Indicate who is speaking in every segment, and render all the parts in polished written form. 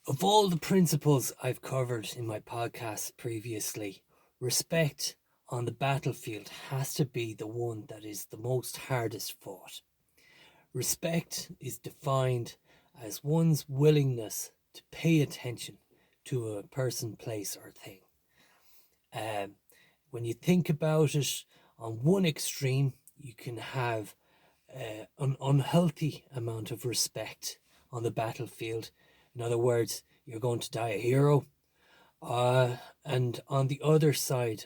Speaker 1: Of all the principles I've covered in my podcast previously, respect on the battlefield has to be the one that is the most hardest fought. Respect is defined as one's willingness to pay attention to a person, place, or thing. Um, when you think about it, on one extreme, you can have an unhealthy amount of respect on the battlefield. In other words, you're going to die a hero. And on the other side,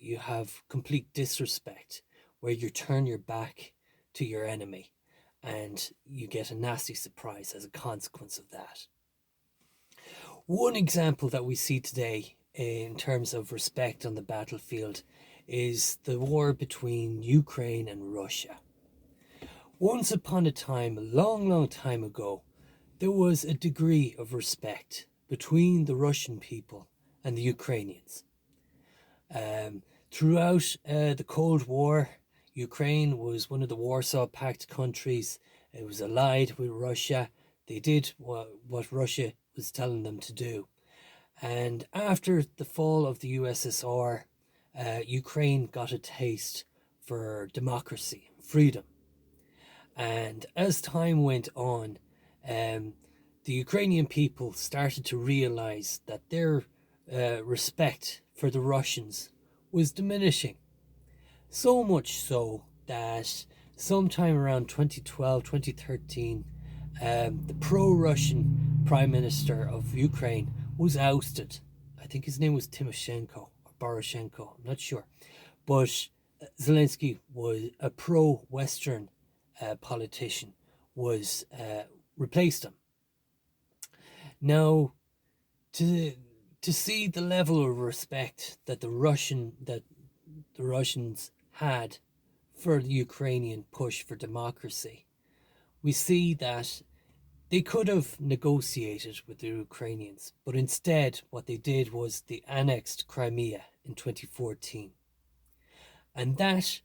Speaker 1: you have complete disrespect, where you turn your back to your enemy and you get a nasty surprise as a consequence of that. One example that we see today in terms of respect on the battlefield is the war between Ukraine and Russia. Once upon a time, a long, long time ago, there was a degree of respect between the Russian people and the Ukrainians. Throughout the Cold War, Ukraine was one of the Warsaw Pact countries. It was allied with Russia. They did what Russia was telling them to do. And after the fall of the USSR, Ukraine got a taste for democracy, freedom. And as time went on, the Ukrainian people started to realize that their respect for the Russians was diminishing. So much so that sometime around 2012, 2013, the pro-Russian Prime Minister of Ukraine was ousted. I think his name was Timoshenko or Poroshenko, I'm not sure. But Zelensky was a pro-Western politician, was replaced him. Now, to see the level of respect that the Russians had for the Ukrainian push for democracy, we see that they could have negotiated with the Ukrainians, but instead what they did was they annexed Crimea in 2014. And that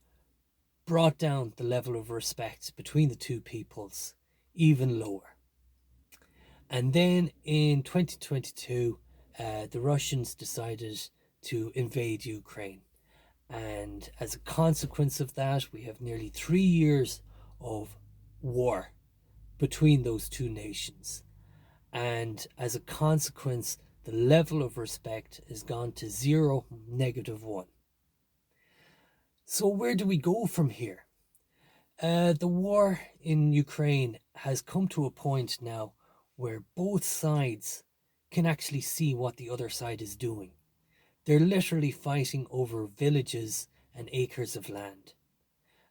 Speaker 1: brought down the level of respect between the two peoples even lower. And then in 2022, the Russians decided to invade Ukraine. And as a consequence of that, we have nearly 3 years of war between those two nations. And as a consequence, the level of respect has gone to 0, -1. So where do we go from here? The war in Ukraine has come to a point now where both sides can actually see what the other side is doing. They're literally fighting over villages and acres of land.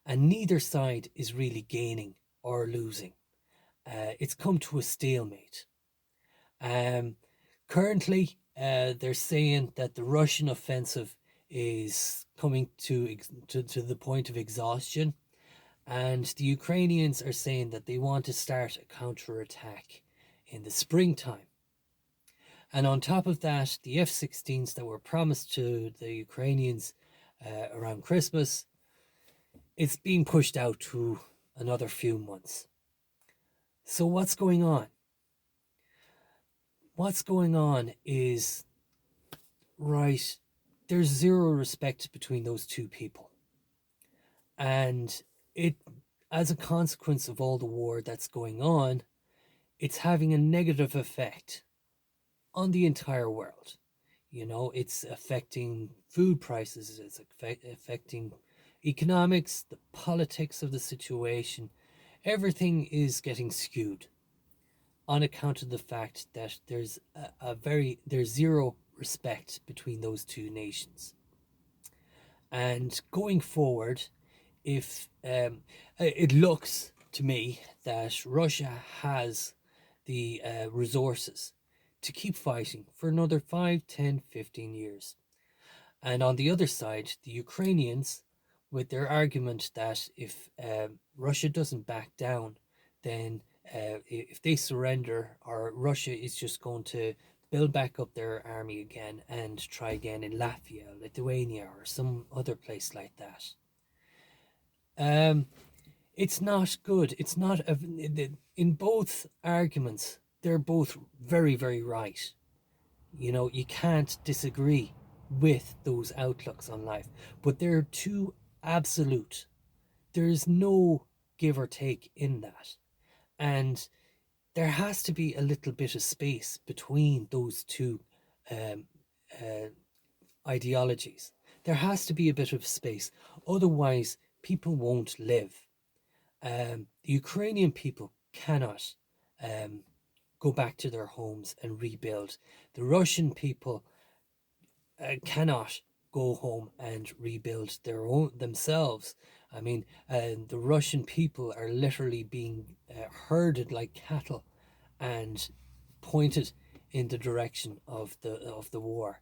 Speaker 1: And neither side is really gaining or losing. It's come to a stalemate. Currently, they're saying that the Russian offensive is coming to the point of exhaustion. And the Ukrainians are saying that they want to start a counterattack in the springtime. And on top of that, the F-16s that were promised to the Ukrainians around Christmas, it's being pushed out to another few months. So what's going on? What's going on is, right, there's zero respect between those two people. And it, as a consequence of all the war that's going on, it's having a negative effect on the entire world. You know, it's affecting food prices, it's affecting economics, the politics of the situation. Everything is getting skewed on account of the fact that there's there's zero respect between those two nations. And going forward, if it looks to me that Russia has the resources to keep fighting for another 5, 10, 15 years. And on the other side, the Ukrainians, with their argument that if Russia doesn't back down, then if they surrender, or Russia is just going to build back up their army again and try again in Latvia, Lithuania, or some other place like that. It's not good. It's not, in both arguments, they're both very, very right. You know, you can't disagree with those outlooks on life, but they're too absolute. There's no give or take in that. And there has to be a little bit of space between those two um, uh, ideologies. There has to be a bit of space. Otherwise, people won't live. The Ukrainian people cannot um, go back to their homes and rebuild. The Russian people cannot go home and rebuild their own themselves. I mean, the Russian people are literally being herded like cattle and pointed in the direction of the war.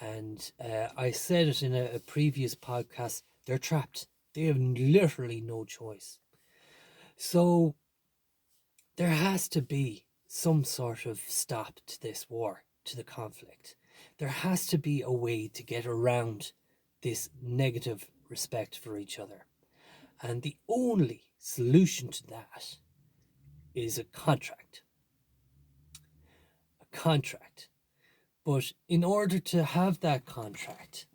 Speaker 1: And I said it in a previous podcast. They're trapped. They have literally no choice. So there has to be some sort of stop to this war, to the conflict. There has to be a way to get around this negative respect for each other. And the only solution to that is a contract. A contract. But in order to have that contract,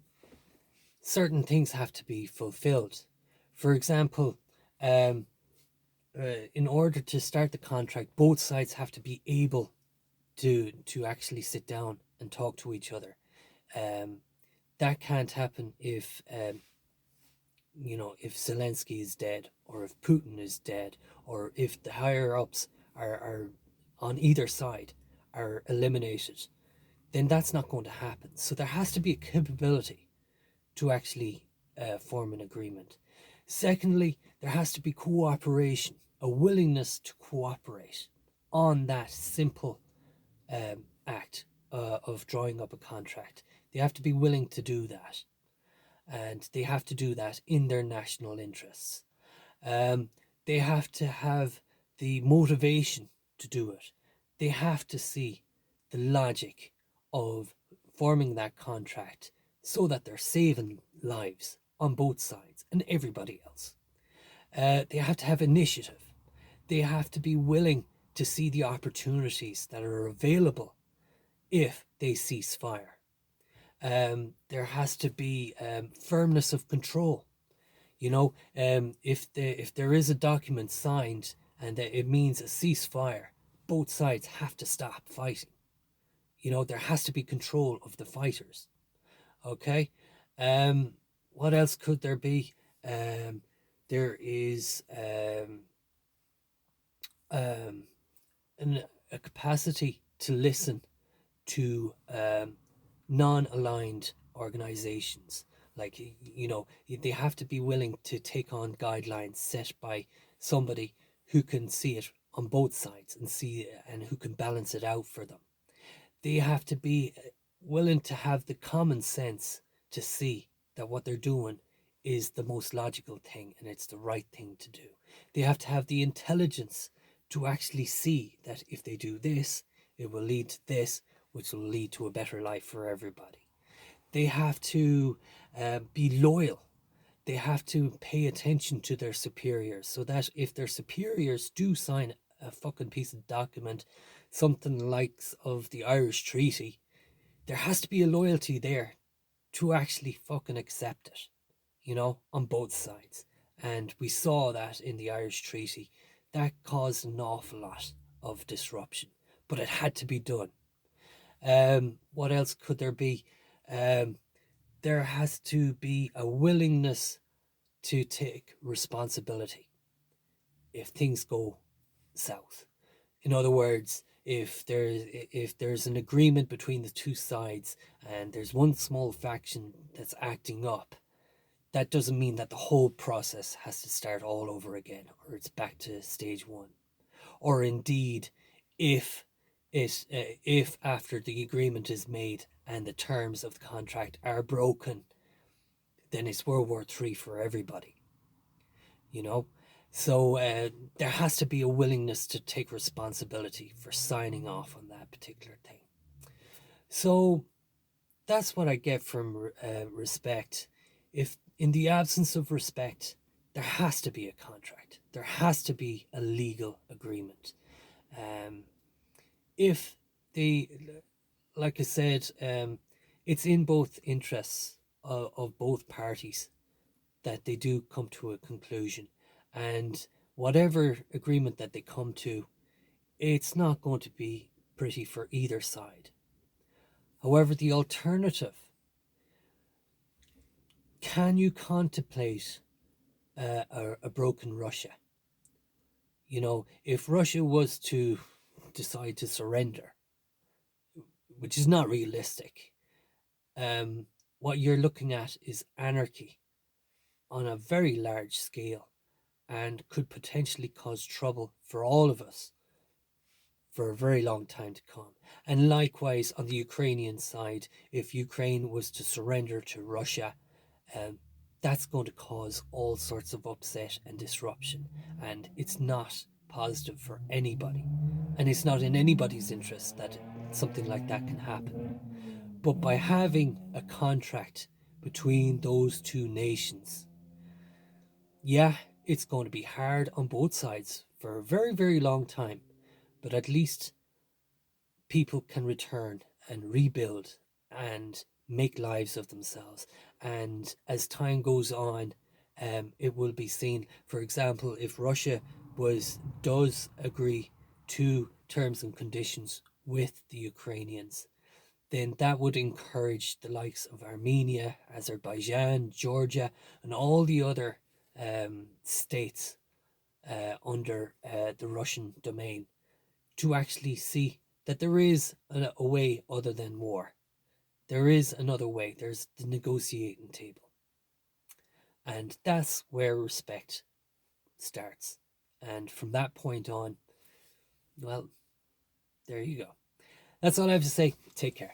Speaker 1: certain things have to be fulfilled. For example, um, in order to start the contract, both sides have to be able to actually sit down and talk to each other. Um, that can't happen if if Zelensky is dead, or if Putin is dead, or if the higher ups are on either side are eliminated. Then that's not going to happen. So there has to be a capability to actually form an agreement. Secondly, there has to be cooperation, a willingness to cooperate on that simple act of drawing up a contract. They have to be willing to do that, and they have to do that in their national interests. Um, they have to have the motivation to do it. They have to see the logic of forming that contract so that they're saving lives on both sides and everybody else. They have to have initiative. They have to be willing to see the opportunities that are available if they cease fire. There has to be firmness of control. You know, if there is a document signed and that it means a ceasefire, both sides have to stop fighting. You know, there has to be control of the fighters. Okay, what else could there be? There is um, a capacity to listen to non-aligned organizations. Like, you know, they have to be willing to take on guidelines set by somebody who can see it on both sides and see and who can balance it out for them. They have to be willing to have the common sense to see that what they're doing is the most logical thing and it's the right thing to do. They have to have the intelligence to actually see that if they do this, it will lead to this, which will lead to a better life for everybody. They have to be loyal. They have to pay attention to their superiors so that if their superiors do sign a fucking piece of document, something like of the Irish Treaty, there has to be a loyalty there to actually fucking accept it, you know, on both sides. And we saw that in the Irish Treaty. That caused an awful lot of disruption, but it had to be done. What else could there be? There has to be a willingness to take responsibility if things go south. In other words, if there's an agreement between the two sides and there's one small faction that's acting up, that doesn't mean that the whole process has to start all over again or it's back to stage one. Or indeed, if if after the agreement is made and the terms of the contract are broken, then it's World War III for everybody, you know? So there has to be a willingness to take responsibility for signing off on that particular thing. So that's what I get from respect. If in the absence of respect, there has to be a contract. There has to be a legal agreement. Um, if they, like I said, it's in both interests of both parties that they do come to a conclusion. And whatever agreement that they come to, it's not going to be pretty for either side. However, the alternative, can you contemplate a broken Russia? You know, if Russia was to decide to surrender, which is not realistic, what you're looking at is anarchy on a very large scale and could potentially cause trouble for all of us for a very long time to come. And likewise, on the Ukrainian side, if Ukraine was to surrender to Russia, um, that's going to cause all sorts of upset and disruption. And it's not positive for anybody. And it's not in anybody's interest that something like that can happen. But by having a contract between those two nations, yeah, it's going to be hard on both sides for a very, very long time. But at least people can return and rebuild and make lives of themselves. And as time goes on, it will be seen. For example, if Russia does agree to terms and conditions with the Ukrainians, then that would encourage the likes of Armenia, Azerbaijan, Georgia, and all the other states under the Russian domain to actually see that there is a way other than war. There is another way. There's the negotiating table. And that's where respect starts. And from that point on, well, there you go. That's all I have to say. Take care.